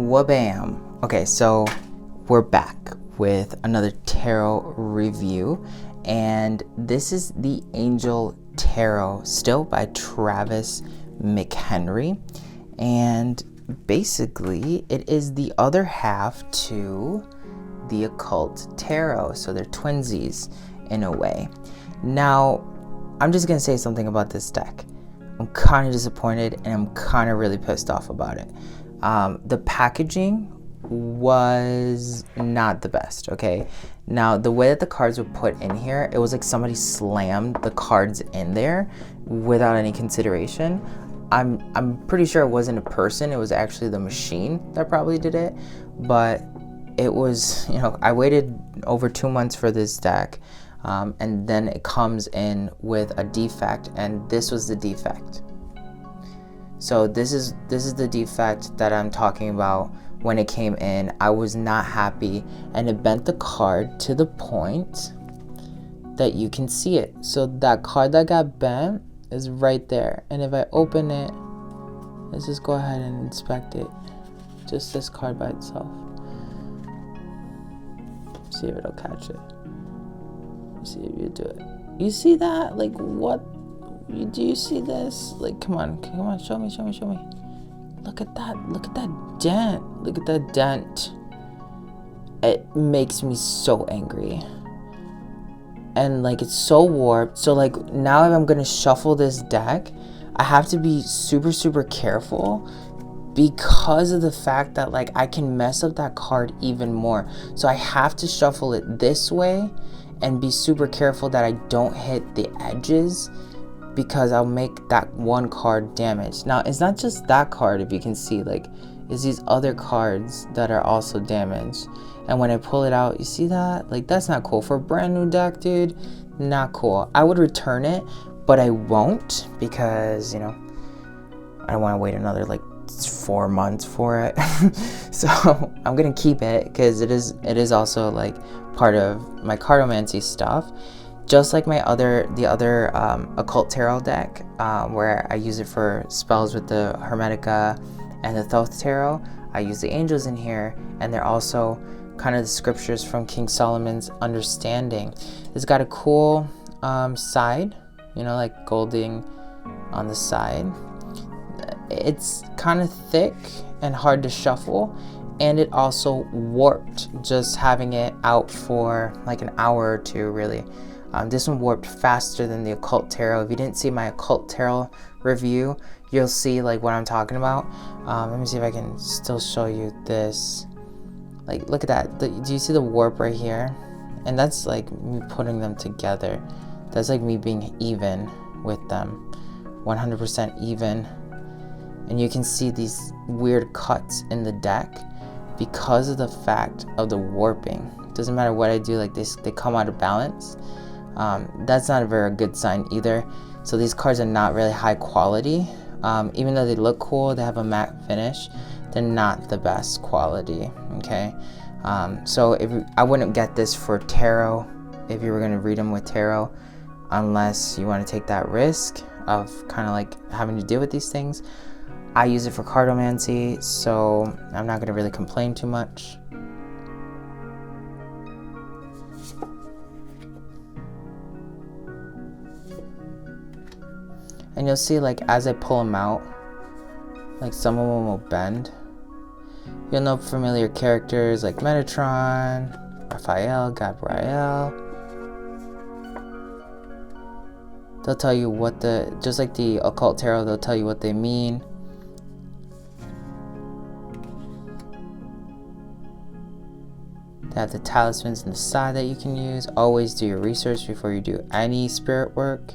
Wabam. Okay, so we're back with another tarot review, and this is the Angel Tarot, still by Travis McHenry, and basically it is the other half to the Occult Tarot, so they're twinsies in a way. Now, I'm just gonna say something about this deck. I'm kind of disappointed and I'm kind of really pissed off about it. The packaging was not the best, okay? Now, the way that the cards were put in here, it was like somebody slammed the cards in there without any consideration. I'm pretty sure it wasn't a person, it was actually the machine that probably did it. But it was, I waited over 2 months for this deck. And then it comes in with a defect, and this was the defect. So this is the defect that I'm talking about. When it came in, I was not happy, and it bent the card to the point that you can see it. So that card that got bent is right there, and if I open it, let's just go ahead and inspect it, just this card by itself. See if it'll catch it. See if you do it. You see that? Like, what? Do you see this? Like, come on, show me. Look at that dent. Look at that dent. It makes me so angry. And like, it's so warped. So like, now if I'm gonna shuffle this deck, I have to be super careful because of the fact that like, I can mess up that card even more. So I have to shuffle it this way and be super careful that I don't hit the edges, because I'll make that one card damaged. Now, it's not just that card, if you can see, like, it's these other cards that are also damaged. And when I pull it out, you see that? Like, that's not cool. For a brand new deck, dude, not cool. I would return it, but I won't, because, I don't want to wait another, like, 4 months for it. So I'm gonna keep it, because it is also like part of my cartomancy stuff, just like the other Occult Tarot deck, where I use it for spells with the Hermetica and the Thoth Tarot. I use the angels in here, and they're also kind of the scriptures from King Solomon's Understanding. It's got a cool side, like golding on the side. It's kind of thick and hard to shuffle, and it also warped just having it out for like an hour or two, really. This one warped faster than the Occult Tarot. If you didn't see my Occult Tarot review, you'll see like what I'm talking about. Let me see if I can still show you this. Like, look at that. Do you see the warp right here? And that's like me putting them together. That's like me being even with them, 100% even. And you can see these weird cuts in the deck because of the fact of the warping. Doesn't matter what I do, like they come out of balance. That's not a very good sign either. So these cards are not really high quality. Even though they look cool, they have a matte finish, they're not the best quality, okay? So I wouldn't get this for tarot if you were going to read them with tarot, unless you want to take that risk of kind of like having to deal with these things. I use it for cartomancy, so I'm not going to really complain too much. And you'll see, like, as I pull them out, like, some of them will bend. You'll know familiar characters like Metatron, Raphael, Gabriel. They'll tell you just like the Occult Tarot, they'll tell you what they mean. They have the talismans on the side that you can use. Always do your research before you do any spirit work.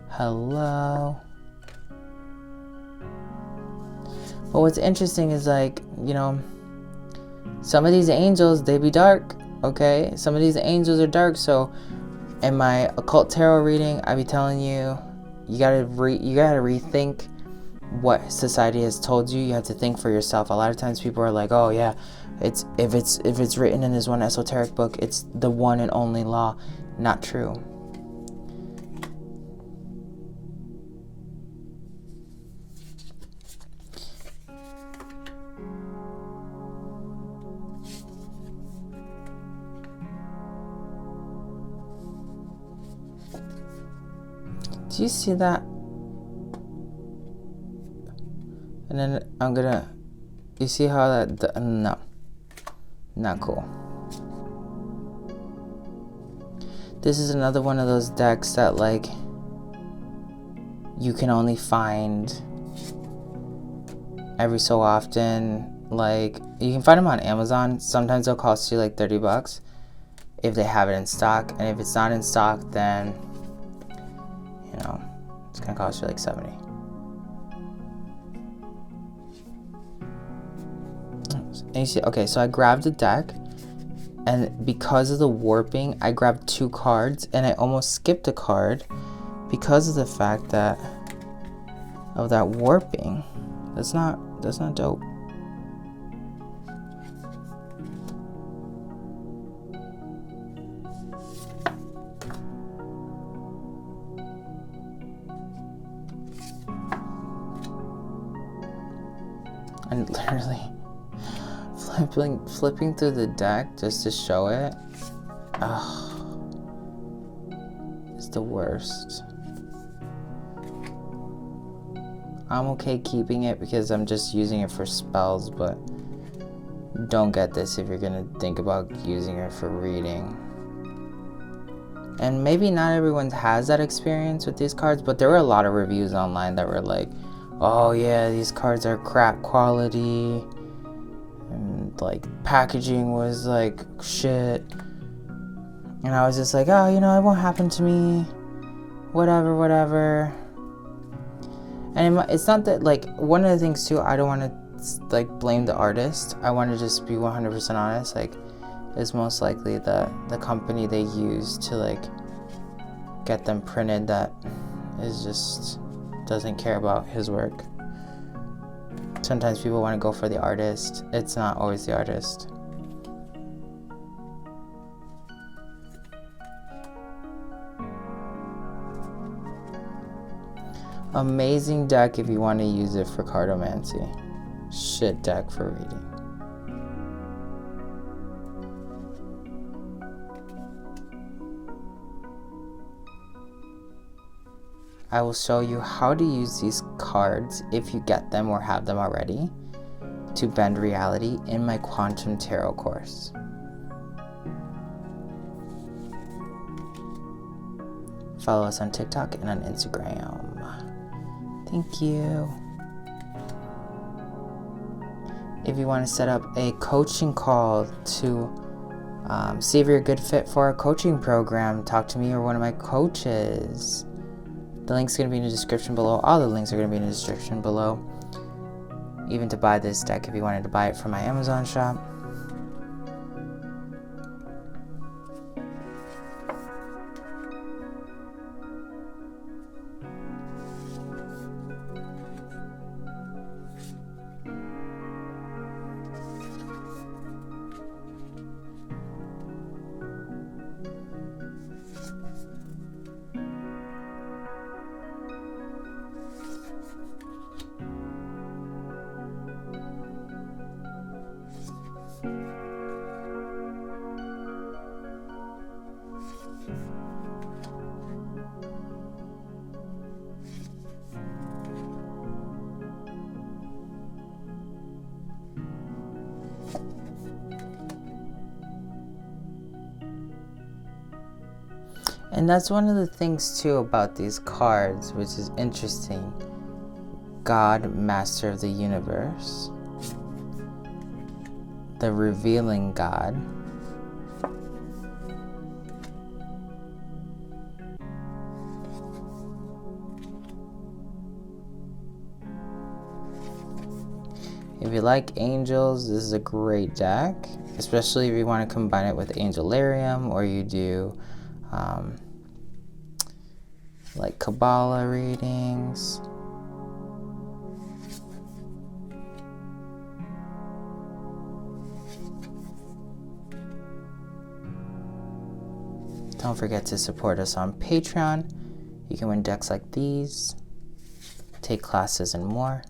Hello. But what's interesting is, like, some of these angels, they be dark, okay? Some of these angels are dark, so in my Occult Tarot reading, I be telling you, you gotta rethink what society has told you. You have to think for yourself. A lot of times people are like, oh yeah, if it's written in this one esoteric book, it's the one and only law. Not true. Do you see that? And then I'm gonna, you see how that, no, not cool. This is another one of those decks that like, you can only find every so often. Like, you can find them on Amazon. Sometimes they'll cost you like $30 if they have it in stock. And if it's not in stock, then, you know, it's gonna cost you like $70. And you see, okay, so I grabbed the deck, and because of the warping, I grabbed 2 cards, and I almost skipped a card because of the fact that of that warping. That's not dope. And literally flipping through the deck just to show it, it's the worst. I'm okay keeping it because I'm just using it for spells, but don't get this if you're gonna think about using it for reading. And maybe not everyone has that experience with these cards, but there were a lot of reviews online that were like, oh yeah, these cards are crap quality, and like packaging was like shit. And I was just like, oh, you know, it won't happen to me, whatever. And it's not that, like, one of the things too, I don't want to like blame the artist. I want to just be 100% honest. Like, it's most likely the company they use to like get them printed that is just doesn't care about his work. Sometimes people want to go for the artist. It's not always the artist. Amazing deck if you want to use it for cartomancy. Shit deck for reading. I will show you how to use these cards, if you get them or have them already, to bend reality in my Quantum Tarot course. Follow us on TikTok and on Instagram. Thank you. If you want to set up a coaching call to see if you're a good fit for a coaching program, talk to me or one of my coaches. The link's going to be in the description below. All the links are going to be in the description below. Even to buy this deck if you wanted to buy it from my Amazon shop. And that's one of the things too about these cards, which is interesting. God, Master of the Universe. The Revealing God. If you like angels, this is a great deck. Especially if you want to combine it with Angelarium, or you do like Kabbalah readings. Don't forget to support us on Patreon. You can win decks like these, take classes, and more.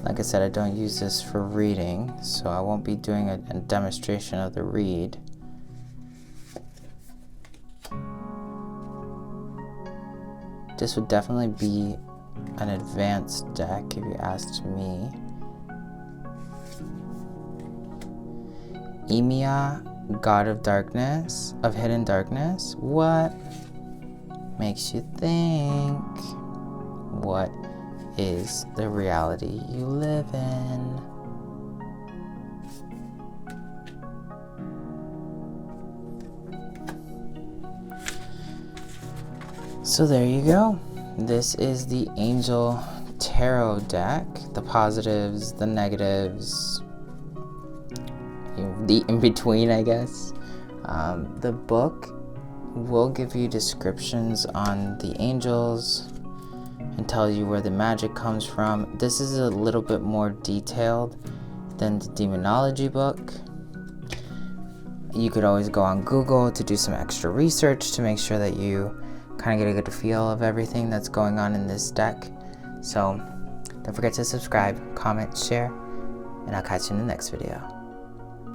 Like I said, I don't use this for reading, so I won't be doing a demonstration of the read. This would definitely be an advanced deck if you asked me. Emia, God of Darkness, of Hidden Darkness. What makes you think? What is the reality you live in? So there you go. This is the Angel Tarot deck. The positives, the negatives, the in-between, I guess. The book will give you descriptions on the angels and tell you where the magic comes from. This is a little bit more detailed than the demonology book. You could always go on Google to do some extra research to make sure that you kind of get a good feel of everything that's going on in this deck. So don't forget to subscribe, comment, share, and I'll catch you in the next video.